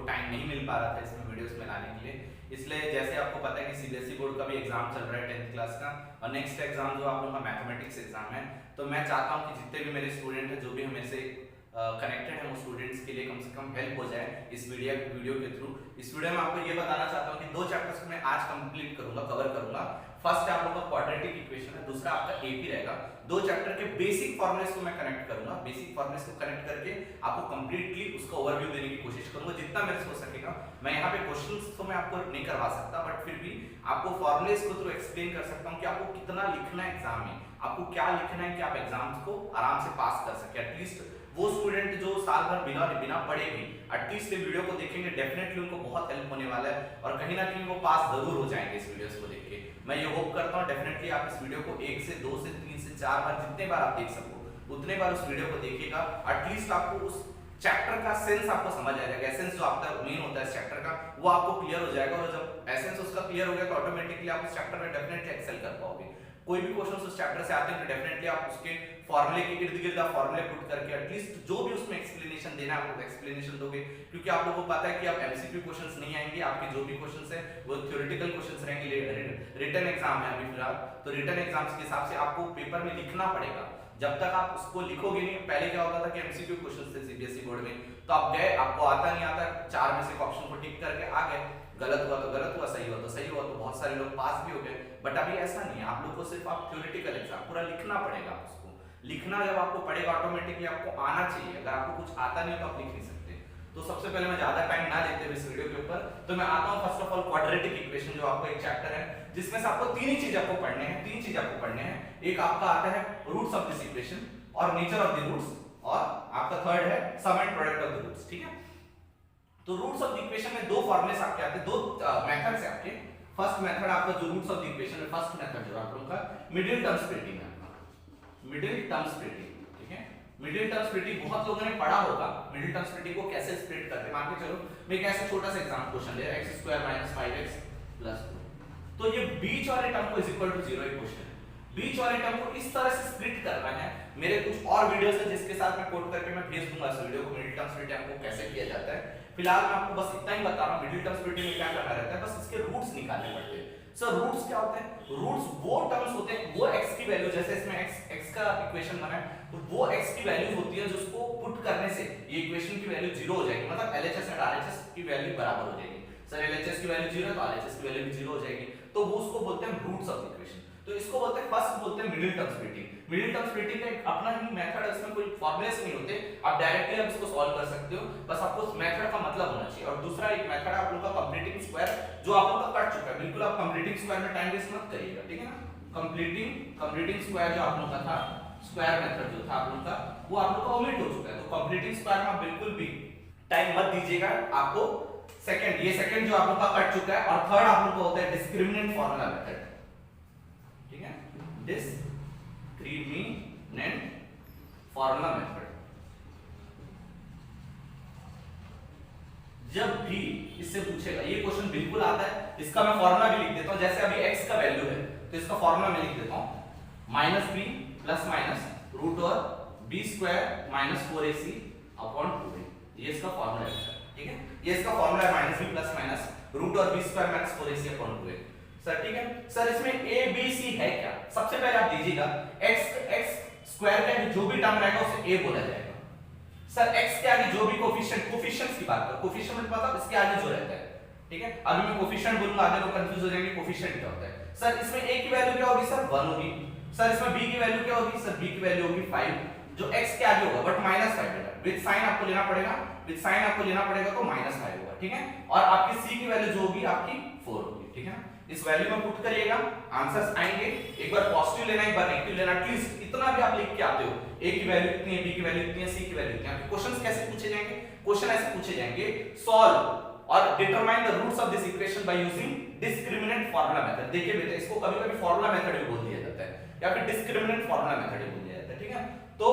Time नहीं मिल पा रहा था इसमें वीडियोस में लाने के लिए। इसलिए जैसे आपको पता है कि सीबीएसई बोर्ड का भी एग्जाम चल रहा है 10th क्लास का, और नेक्स्ट एग्जाम जो आप लोगों का मैथमेटिक्स एग्जाम है, तो मैं चाहता हूँ कि जितने भी मेरे स्टूडेंट हैं, जो भी मेरे से कनेक्टेड है, वो स्टूडेंट्स के लिए कम से कम हेल्प हो जाए इस वीडियो के थ्रू। इस वीडियो में आपको ये बताना चाहता हूँ कि 2 चैप्टर्स को मैं आज कंप्लीट करूंगा, कवर करूंगा। फर्स्ट आप लोगों का क्वाड्रेटिक इक्वेशन है, दूसरा आपका एपी रहेगा। 2 चैप्टर के बेसिक फॉर्मूलेस को मैं कनेक्ट करूंगा, बेसिक फॉर्मूलेस को कनेक्ट करके आपको कंप्लीटली उसका ओवरव्यू देने की कोशिश करूंगा जितना मेरे से हो सकेगा। मैं यहाँ पे क्वेश्चंस तो मैं आपको नहीं करवा सकता, बट फिर भी आपको फॉर्मूलेस को थ्रू एक्सप्लेन कर सकता हूँ कि आपको कितना लिखना है एग्जाम में, आपको क्या लिखना है कि आप एग्जाम्स को आराम से पास कर सके। एटलीस्ट वो स्टूडेंट जो साल भर बिना पढ़े भी एटलीस्ट ये वीडियो को देखेंगे, डेफिनेटली उनको बहुत हेल्प होने वाला है, और कहीं ना कहीं वो पास जरूर हो जाएंगे इस वीडियोस को देख के। मैं ये होप करता हूँ डेफिनेटली आप इस वीडियो को 1 से 2 से 3 से 4 बार, जितने बार आप देख सको उतने बार उस वीडियो को देखिएगा। एटलीस्ट आपको उस चैप्टर का सेंस आपको समझ आ जाएगा, एसेंस जो आपका मेन होता है इस चैप्टर का, वो आपको क्लियर हो जाएगा। और जब एसेंस उसका क्लियर हो गया तो ऑटोमेटिकली आप उस चैप्टर में डेफिनेटली एक्सेल कर पाओगे। कोई भी क्वेश्चन उस चैप्टर से आते हैं तो डेफिनेटली आप उसके फॉर्मूले के इर्द गिर्द आप फॉर्मूले पुट करके एटलीस्ट जो भी उसमें एक्सप्लेनेशन देना है आप लोग एक्सप्लेनेशन दोगे, क्योंकि आप लोगों को पता है कि आप एमसीक्यू क्वेश्चंस नहीं आएंगे, आपके जो भी क्वेश्चंस है वो थ्योरेटिकल क्वेश्चंस रहेंगे। रिटन एग्जाम है अभी फिलहाल, तो रिटन एग्जाम्स के हिसाब से आपको पेपर में लिखना पड़ेगा। जब तक आप उसको लिखोगे नहीं, पहले क्या होता था कि एमसीक्यू क्वेश्चंस थे सीबीएसई बोर्ड में, तो आप गए, आपको आता नहीं आता, 4 में से ऑप्शन को टिक करके आ गए, गलत हुआ तो गलत हुआ, सही हुआ तो सही हुआ, तो बहुत सारे लोग पास भी हो गए। बट अभी ऐसा नहीं है, आप लोग को सिर्फ आप थ्योरेटिकल एग्जाम पूरा लिखना पड़ेगा। उसको लिखना जब आपको पड़ेगा, ऑटोमेटिकली आपको आना चाहिए। अगर आपको कुछ आता नहीं तो आप लिख नहीं सकते। तो सबसे पहले मैं ज्यादा टाइम ना लेते हुए इस वीडियो के ऊपर, तो मैं आता हूं first of all quadratic equation, जो आपको एक चैप्टर है जिसमें से आपको 3 ही चीज आपको पढ़ने हैं, 3 चीज आपको पढ़ने हैं। एक आपका आता है रूट्स ऑफ दिस इक्वेशन और नेचर ऑफ द रूट्स, और आपका थर्ड है sum and product of the roots. ठीक है, तो रूट्स ऑफ द इक्वेशन में 2 फॉर्मूलेस आपके आते हैं, 2 मेथड्स हैं आपके। फर्स्ट मेथड आपका जो रूट्स ऑफ द इक्वेशन में फर्स्ट मेथड जो आप लोगों का मिडिल टर्म स्प्लिटिंग है, मिडिल टर्म स्प्लिटिंग। ठीक है, मिडिल टर्म स्प्लिटिंग बहुत लोगों ने पढ़ा होगा, मिडिल टर्म स्प्लिटिंग को कैसे स्प्लिट करते हैं। मान के चलो मैं एक ऐसा छोटा सा एग्जांपल क्वेश्चन ले रहा हूं, x² - 5x + 2, तो ये बीच वाले टर्म को = 0 एक क्वेश्चन है। बीच वाले टर्म को इस तरह से स्प्लिट करना है। मेरे कुछ और वीडियोस है जिसके साथ मैं कोड करके मैं भेज दूंगा इस वीडियो को, मिडिल टर्म स्प्लिटिंग को कैसे किया जाता है। फिलहाल मैं आपको बस इतना ही बता रहा हूं, मिडिल टर्म स्प्लिटिंग में क्या करना रहता है, बस इसके रूट्स निकालने पड़ते हैं। सर रूट्स क्या होते हैं? रूट्स वो टर्म्स होते हैं, वो x की वैल्यू, जैसे इसमें x का इक्वेशन बना है, तो वो x की वैल्यू होती है जिसको पुट करने से ये इक्वेशन की वैल्यू 0 हो जाएगी, मतलब LHS एंड RHS की वैल्यू बराबर हो जाएगी। सर LHS की वैल्यू 0 है तो RHS की वैल्यू भी 0 हो जाएगी, तो वो उसको बोलते हैं रूट्स ऑफ इक्वेशन। तो इसको बोलते हैं, फर्स्ट बोलते हैं middle term splitting. Middle term splitting का एक अपना ही मेथड है, इसमें कोई फॉर्मूलेस नहीं होते, आप डायरेक्टली आप इसको सॉल्व कर सकते हो, बस आपको उस मेथड का मतलब होना चाहिए। और दूसरा एक मेथड आप लोगों का कंप्लीटिंग स्क्वायर, जो आप लोगों का कट चुका है, बिल्कुल आप कंप्लीटिंग स्क्वायर में टाइम वेस्ट मत करिएगा, ठीक है ना। कंप्लीटिंग स्क्वायर जो आप लोगों का था, स्क्वायर मेथड जो था आप लोगों का, वो आप लोगों का ओमिट हो चुका है। तो कंप्लीटिंग स्क्वायर में आप बिल्कुल भी टाइम मत दीजिएगा। आपको सेकंड, ये सेकंड जो आप लोगों का कट चुका है, और थर्ड आप लोगों का होता है डिस्क्रिमिनेंट फार्मूला मेथड। ठीक है, डिस्क्रिमिनेंट फार्मूला मेथड। जब भी इससे पूछेगा, ये क्वेश्चन बिल्कुल आता है, इसका मैं फार्मूला भी लिख देता हूं। जैसे अभी x का वैल्यू है तो इसका फार्मूला मैं लिख देता हूं, -b ± √b² - 4ac/2a। ये इसका फार्मूला है, ठीक है, ये इसका फार्मूला है -b ± √b² - 4ac/2a। सर ठीक है, सर इसमें a b c है क्या? सबसे पहले आप दीजिएगा x स्क्वायर का जो भी टर्म रहेगा उसे a बोला जाएगा। सर x के आगे जो भी कोफिशिएंट्स की बात करो, कोफिशिएंट मतलब इसके आगे जो रहता है, ठीक है। अभी मैं कोफिशिएंट बोलूंगा, आगे लोग कंफ्यूज हो जाएंगे कोफिशिएंट क्या होता है। सर इसमें a की वैल्यू क्या होगी? सर 1 होगी। सर इसमें b की वैल्यू क्या होगी? सर b की वैल्यू होगी 5, जो x के आगे होगा, बट -5 बेटा, विद साइन आपको लेना पड़ेगा, विद साइन आपको लेना पड़ेगा तो -5 होगा, ठीक है। और आपकी c की वैल्यू जो होगी आपकी 4 होगी, ठीक है। इस वैल्यू में पुट करिएगा, आंसर्स आएंगे। एक बार पॉजिटिव लेना, एक बार नेगेटिव लेना, एटलीस्ट इतना भी आप लिख के आते हो, a की वैल्यू इतनी है, b की वैल्यू इतनी है, c की वैल्यू इतनी है। आपके क्वेश्चंस कैसे पूछे जाएंगे? क्वेश्चन ऐसे पूछे जाएंगे, सॉल्व और determine the roots of this equation by using discriminant formula method. देखिए बेटा, इसको कभी-कभी फार्मूला मेथड भी बोल दिया जाता है, या फिर डिस्क्रिमिनेंट फार्मूला मेथड भी बोल दिया जाता है, ठीक है। तो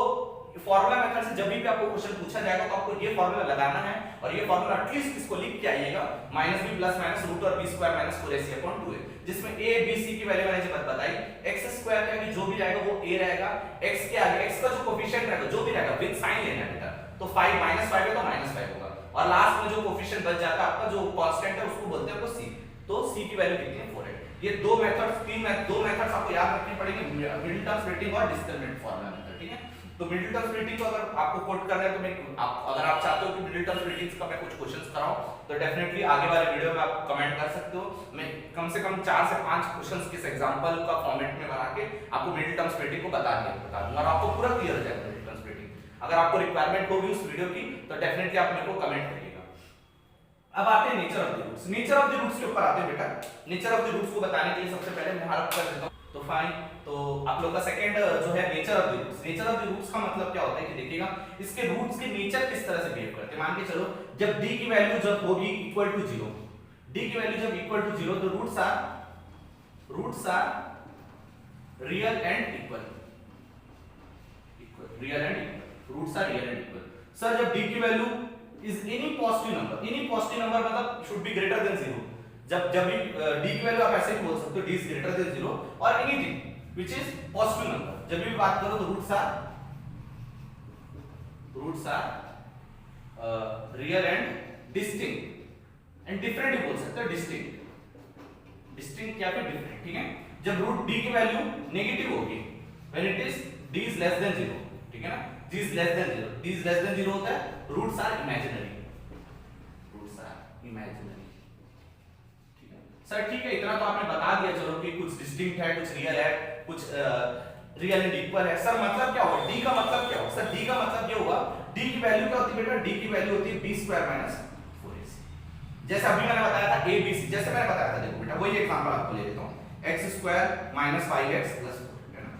फार्मूला मेथड से जब भी आपको क्वेश्चन पूछा जाएगा तो आपको ये फार्मूला लगाना है, और ये फार्मूला एटलीस्ट इसको लिख के आइएगा, -b ± √b² - 4ac/2a, जिसमें a b c की वैल्यू मैंने जब बताई, x² के आगे जो भी रहेगा वो a रहेगा, x के आगे x का जो कोफिशिएंट रहेगा जो भी रहेगा विद साइन लेना है बेटा, तो 5 -5 है तो -5 होगा, और लास्ट में जो कोफिशिएंट बच जाता है आपका जो कांस्टेंट है उसको बोलते हैं आपको c। तो c की वैल्यू कितनी है 4 है। ये दो मेथड्स आपको याद रखनी पड़ेगी, मिडिल टर्म स्प्लिटिंग और डिस्क्रिमिनेंट फार्मूला मेथड, ठीक है। तो मिडिल टर्म स्प्लिटिंग को अगर आपको कोट करना है तो मैं अगर आप चाहते हो कि मिडिल टर्म स्प्लिटिंग का मैं कुछ क्वेश्चंस कराऊं तो डेफिनेटली आगे वाले वीडियो में आप कमेंट कर सकते हो। मैं कम से कम 4 से 5 क्वेश्चंस किस एग्जांपल का फॉर्मेट में बना के आपको मिडिल टर्म स्प्लिटिंग को बता दूंगा और आपको पूरा क्लियर हो जाएगा मिडिल टर्म स्प्लिटिंग। अगर आपको रिक्वायरमेंट होगी उस वीडियो की तो डेफिनेटली आप मेरे को कमेंट करिएगा। अब आते हैं nature of the roots. Nature of the roots के ऊपर आते हैं बेटा। नेचर ऑफ द रूट्स को बताने के लिए सबसे पहले मैं हेल्प कर देता हूं। तो फाइन, तो आप लोग का सेकंड जो है nature of the roots. Nature of the roots का मतलब क्या होता है कि देखिएगा इसके रूट्स के नेचर किस तरह से बिहेव करते हैं। मान के चलो जब d की वैल्यू जब होगी इक्वल टू 0, d की वैल्यू जब इक्वल टू 0 तो roots are real and equal. Real and equal, roots are real and equal. Sir जब d की value is any positive number मतलब शुड बी ग्रेटर देन 0। जब भी d की value आप ऐसे भी बोल सकते हो d इज ग्रेटर देन 0 और anything which is positive number. जब भी बात करो तो roots are real and distinct and different भी बोल सकते हो, डिस्टिंक्ट या फिर डिफरेंट, ठीक है। जब रूट d की वैल्यू नेगेटिव होगी when it is d is less than 0, ठीक है ना। d is less than 0, d is less than 0 होता है रूट्स आर इमेजिनरी, सर ठीक है। इतना तो आपने बता दिया चलो कि कुछ डिस्टिंक्ट है, कुछ रियल है, कुछ रियल एंड इक्वल है। सर मतलब क्या होगा, d का मतलब क्या होगा? सर d का मतलब ये होगा, d की वैल्यू क्या होती है बेटा? d की वैल्यू होती है b² - 4ac। जैसे अभी मैंने बताया था abc, जैसे मैंने बताया था, देखो बेटा वही एग्जांपल आपको ले लेता हूं, x² - 5x + 4, है ना।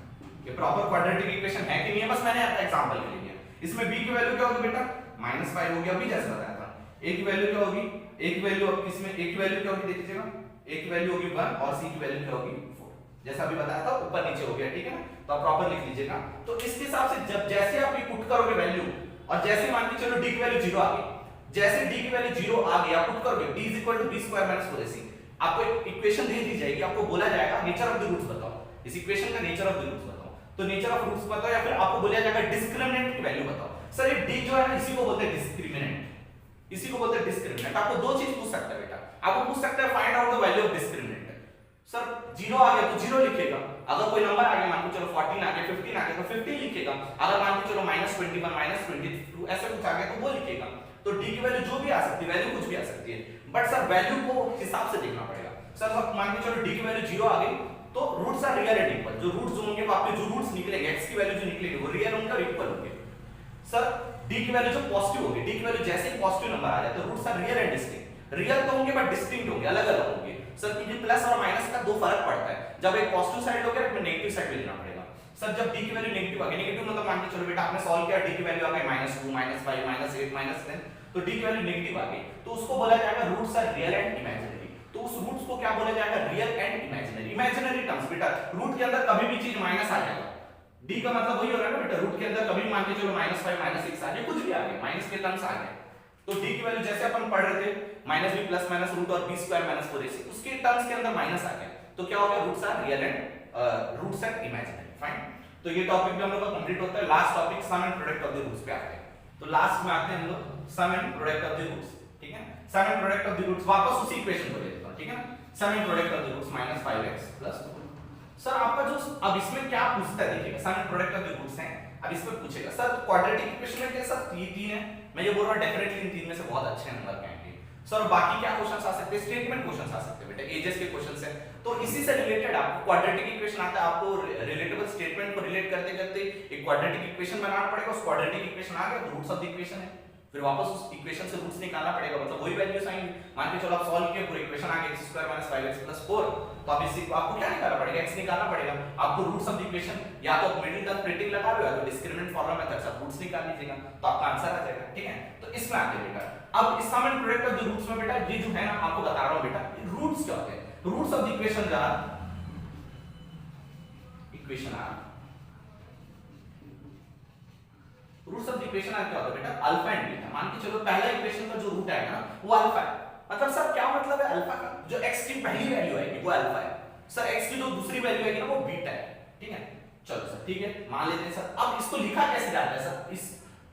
ये प्रॉपर क्वाड्रेटिक इक्वेशन है कि नहीं है, बस मैंने आपका एग्जांपल के लिए लिया। इसमें b की वैल्यू क्या होगी बेटा? -5 होगी, अभी जैसे बताया था। a की वैल्यू क्या होगी? a की वैल्यू अब इसमें a की वैल्यू क्या होगी देख लीजिएगा, a की वैल्यू होगी 1 और c की वैल्यू क्या होगी 4। जैसा अभी बताया था ऊपर नीचे हो गया, ठीक है ना। तो आप प्रॉपर लिख लीजिएगा। तो इसके हिसाब से जब जैसे आप ये पुट करोगे वैल्यू और जैसे मान के चलो d की वैल्यू 0 आ गई, जैसे d की वैल्यू 0 आ गई आप पुट करोगे d b² - 4ac, आपको एक इक्वेशन दे दी जाएगी, आपको बोला जाएगा नेचर ऑफ द रूट्स बताओ। इस इक्वेशन का नेचर ऑफ द रूट्स बताओ। तो नेचर ऑफ रूट्स बताओ या फिर आपको बोला जाएगा डिस्क्रिमिनेंट की वैल्यू बताओ। सर ये d जो है ना इसी को बोलते हैं डिस्क्रिमिनेंट, इसी को बोलते हैं डिस्क्रिमिनेंट। आपको दो चीज पूछ सकता है बेटा, आपको पूछ सकता है find out the value of discriminant. Sir 0 आ गया तो 0 लिखेगा, अगर कोई नंबर आ गया मान के चलो 14 आ गया 15 आ गया तो 15 लिखेगा, अगर मान के चलो -21 -22 ऐसा कुछ आ गया तो वो लिखेगा। तो d की वैल्यू जो भी आ सकती है, वैल्यू कुछ भी आ सकती है, बट सर वैल्यू को हिसाब से देखना पड़ेगा। सर मान के चलो d की वैल्यू 0 आ गई तो roots are real and equal. जो रूट्स होंगे वो आपके जो रूट्स निकलेंगे x की वैल्यू जो निकलेगी वो रियल होंगे और इक्वल होंगे। सर d की वैल्यू जो पॉजिटिव होगी, d की वैल्यू जैसे ही पॉजिटिव नंबर आ जाए तो roots are real and distinct. Real तो होंगे बट डिस्टिंक्ट होंगे, अलग-अलग होंगे। सर क्योंकि प्लस और माइनस का दो फर्क पड़ता है, जब एक पॉजिटिव साइड लोगे तो नेगेटिव साइड भी लेना पड़ेगा। सर जब d की वैल्यू नेगेटिव आ गई, नेगेटिव मतलब मान के चलो बेटा आपने सॉल्व किया, d की वैल्यू आ गई -2 -5 -8 -10, तो d की वैल्यू नेगेटिव आ गई तो उसको बोला जाएगा roots are real and imaginary. तो उस रूट्स को क्या बोला जाएगा? Real and imaginary. Imaginary terms बेटा, रूट के अंदर कभी भी चीज माइनस आ जाएगा, d का मतलब वही हो रहा है ना बेटा, रूट के अंदर कभी मान के चलो -5 -6 आ जाए, कुछ भी आ गया, माइनस के टर्म्स आ गए। तो d की वैल्यू जैसे अपन पढ़ रहे थे -b + रूट और b² - 4ac, उसके टर्म्स के अंदर माइनस आ गया तो क्या हो गया? Roots are real and roots are imaginary. Fine, तो ये टॉपिक भी हम लोग का कंप्लीट होता है। Last topic sum and product of the roots पे आते हैं। तो लास्ट में आते हैं हम लोग sum and product of the roots, ठीक है। Sum and product of the roots वापस उसी इक्वेशन को ले लेता हूं, ठीक है ना। Sum and product of the roots -5x + 4। Sir आपका जो अब इसमें क्या पूछता है देखिएगा, sum and product of the roots है, अब इसमें पूछेगा सर क्वाड्रेटिक इक्वेशन में क्या सर ये 3 है, मैं ये बोल रहा हूं डेफिनेटली इन 3 में से बहुत अच्छे नंबर आएंगे। सर बाकी क्या क्वेश्चंस आ सकते हैं? स्टेटमेंट क्वेश्चंस आ सकते हैं बेटा, एजेस के क्वेश्चंस हैं। तो इसी से रिलेटेड आपको क्वाड्रेटिक इक्वेशन आता है, आपको रिलेटेबल स्टेटमेंट को रिलेट करते करते एक क्वाड्रेटिक इक्वेशन बनाना पड़ेगा। उस क्वाड्रेटिक इक्वेशन आ गया तो रूट्स ऑफ द इक्वेशन है, फिर वापस उस इक्वेशन से रूट्स निकालना पड़ेगा, मतलब वही वैल्यूज आएंगी। मान के चलो आप सॉल्व किए, पूरा इक्वेशन आ गया x² - 5x + 4, तो अब इसी को आपको क्या निकालना पड़ेगा? x निकालना पड़ेगा। आपको रूट्स ऑफ द इक्वेशन या तो मिडिल टर्म स्प्लिटिंग लगा लो या तो डिस्क्रिमिनेंट फार्मूला मेथड से रूट्स निकाल लीजिएगा, तो आपका आंसर आ जाएगा, ठीक है। तो इसमें आते हैं बेटा, अब इस sum and product of the roots में बेटा ये जो है ना आपको बता रहा हूं बेटा, रूट्स क्या होते हैं? Roots of the equation are roots of the equation क्या होता है बेटा? Alpha and beta. मान के चलो पहला इक्वेशन का जो रूट आएगा ना वो अल्फा है, मतलब सर क्या मतलब है अल्फा का? जो x की पहली वैल्यू आएगी वो अल्फा है, सर x की जो दूसरी वैल्यू आएगी ना वो बीटा है, ठीक है। चलो सर ठीक है, मान लेते हैं सर। अब इसको लिखा कैसे जाता है सर? इस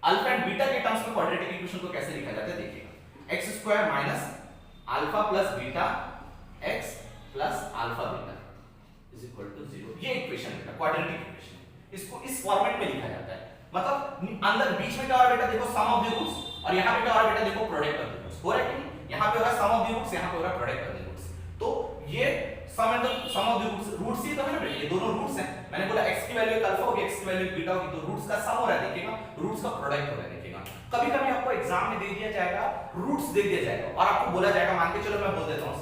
अल्फा एंड बीटा के टर्म्स में क्वाड्रेटिक इक्वेशन को कैसे लिखा जाता है देखिएगा। X square minus alpha plus beta x plus alpha beta is equal to 0। ये इक्वेशन है, क्वाड्रेटिक इक्वेशन। इसको इस फॉर्मेट में लिखा जाता है, मतलब अंदर बीच में क्या हो रहा है बेटा, देखो सम ऑफ द रूट्स, और यहां पे क्या हो रहा है बेटा, देखो प्रोडक्ट ऑफ द रूट्स। हो रहा है कि नहीं, यहां पे हो रहा है सम ऑफ द रूट्स, यहां पे हो रहा है प्रोडक्ट ऑफ द रूट्स। तो ये सम ऑफ द रूट्स ही तो है ना बेटा, ये दोनों रूट्स हैं। मैंने बोला x की वैल्यू एक अल्फा होगी, x की वैल्यू एक बीटा होगी, तो रूट्स का सम हो रहा है, देखिएगा रूट्स का प्रोडक्ट हो रहा है, देखिएगा। कभी कभी आपको एग्जाम में दे दिया जाएगा, रूट्स दे दिया जाएगा और आपको बोला जाएगा, मान के चलो मैं बोल देता हूं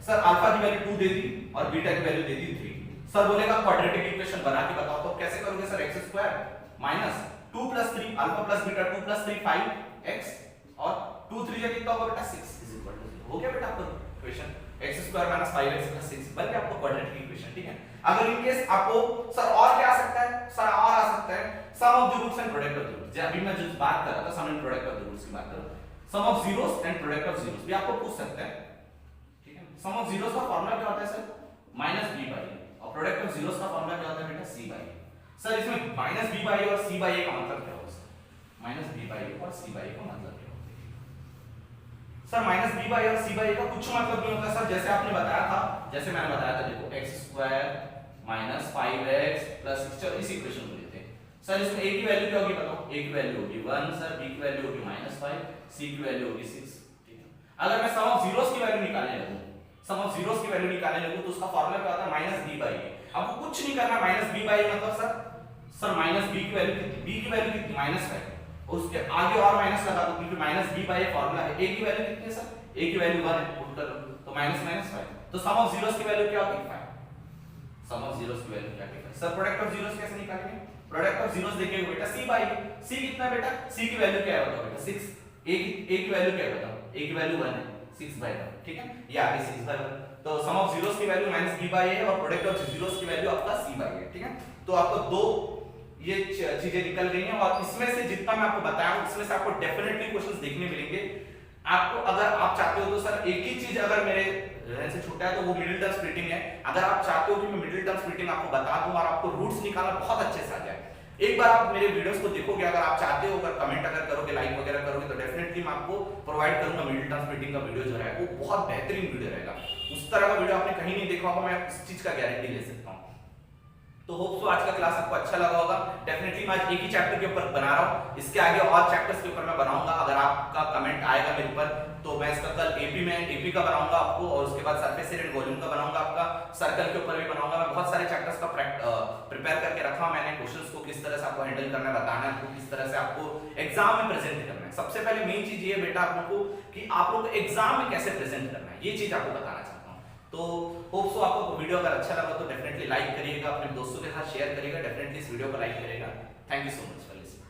सर अल्फा की वैल्यू 2 दे दी और बीटा की वैल्यू दे दी 3। सर बोलेगा क्वाड्रेटिक इक्वेशन बना के बताओ, तो कैसे करोगे sir, x square minus 2 plus 3 alpha plus beta 2 plus 3 5x और 2 3 जा कितना होगा बेटा 6 इज इक्वल टू 0। हो गया बेटा आपका equation x square minus 5x plus 6 बन गया आपको क्वाड्रेटिक इक्वेशन, ठीक है। अगर इन केस आपको सर और क्या आ सकता है, सर और आ सकता है sum of the roots and product of the roots. अभी मैं जो बात कर रहा था sum and product of the roots की बात कर रहा हूं, sum of zeros and product of zeros भी आपको पूछ सकता है, ठीक है। सम ऑफ जीरोस का फार्मूला क्या होता है sir, minus b by a, और प्रोडक्ट ऑफ जीरोस का फार्मूला क्या होता है बेटा, c बाई a। सर इसमें माइनस b बाई a और c बाई a का मतलब क्या होगा sir, minus b by a और c बाई a का मतलब क्या होगा sir, minus b by a और c बाई a का कुछ मतलब नहीं होता सर। जैसे आपने बताया था, जैसे मैंने बताया था, देखो x square minus 5x plus 6, चलो इस इक्वेशन को लेते हैं सर। इसमें a की वैल्यू क्या होगी बताओ, a की वैल्यू होगी 1 सर, b की वैल्यू होगी -5, c की वैल्यू होगी 6, ठीक है। अगर मैं सम ऑफ जीरोस की वैल्यू निकालने लगूं, सम ऑफ जीरोस की वैल्यू निकालने लगूं तो उसका फार्मूला क्या होता है, माइनस b बाई a। आपको कुछ नहीं करना, माइनस b बाई a मतलब सर माइनस b की वैल्यू कितनी, b की वैल्यू कितनी -5, उसके आगे और माइनस लगा दो क्योंकि minus b by a formula है। a की वैल्यू कितनी है सर, a की वैल्यू 1 है, पुट कर लो तो -5, तो सम ऑफ जीरोस की वैल्यू क्या होगी 5। सम ऑफ जीरोस की वैल्यू क्या होगी सर, प्रोडक्ट ऑफ जीरोस कैसे निकालेंगे, प्रोडक्ट ऑफ जीरोस देखिए बेटा c बाई c कितना है बेटा, c की वैल्यू क्या है बताओ बेटा 6, a की वैल्यू क्या है बताओ, a की वैल्यू 1 है, 6/1, ठीक है। ये आ गई 6/1, तो सम ऑफ जीरोस की value minus b by a और प्रोडक्ट ऑफ जीरोस की वैल्यू आपका c बाई a, ठीक है। तो आपको दो ये चीजें निकल गई हैं और इसमें से जितना मैं आपको बताया हूं इसमें से आपको डेफिनेटली क्वेश्चंस देखने मिलेंगे आपको। अगर आप चाहते हो तो सर एक ही चीज अगर मेरे रहन से छूटा है तो वो मिडिल टर्म स्प्लिटिंग है। अगर आप चाहते हो कि मैं मिडिल टर्म स्प्लिटिंग आपको बता दूं और आपको रूट्स निकालना बहुत अच्छे से आ जाए, एक बार आप मेरे वीडियोस को देखोगे, अगर आप चाहते हो, अगर कमेंट अगर करोगे, लाइक वगैरह करोगे तो डेफिनेटली मैं आपको प्रोवाइड करूंगा मिडिल टर्म स्प्लिटिंग का वीडियो जो है वो बहुत बेहतरीन वीडियो रहेगा। उस तरह का वीडियो आपने कहीं नहीं देखा होगा, मैं इस चीज का गारंटी ले सकता हूं। तो होप सो आज का क्लास आपको अच्छा लगा होगा। डेफिनेटली मैं आज एक ही चैप्टर के ऊपर बना रहा हूं, इसके आगे और चैप्टर्स के ऊपर मैं बनाऊंगा। अगर आपका कमेंट आएगा मेरे ऊपर तो मैं इसका कल एपी का बनाऊंगा आपको, और उसके बाद सरफेस एरिया वॉल्यूम का बनाऊंगा, आपका सर्कल के ऊपर भी बनाऊंगा। मैं बहुत सारे चैप्टर्स का प्रिपेयर करके रखा हूं मैंने, क्वेश्चंस को किस तरह से आपको हैंडल करना है, बताना है, किस तरह से आपको एग्जाम में प्रेजेंट करना है। सबसे पहले मेन चीज ये बेटा आप लोगों को कि आप लोगों को एग्जाम में कैसे प्रेजेंट करना है, ये चीज आपको बताना चाहता हूं। तो होप सो आपको वीडियो अगर अच्छा लगा तो डेफिनेटली लाइक करिएगा, अपने दोस्तों के साथ शेयर करिएगा, डेफिनेटली इस वीडियो को लाइक करिएगा। Thank you so much for listening.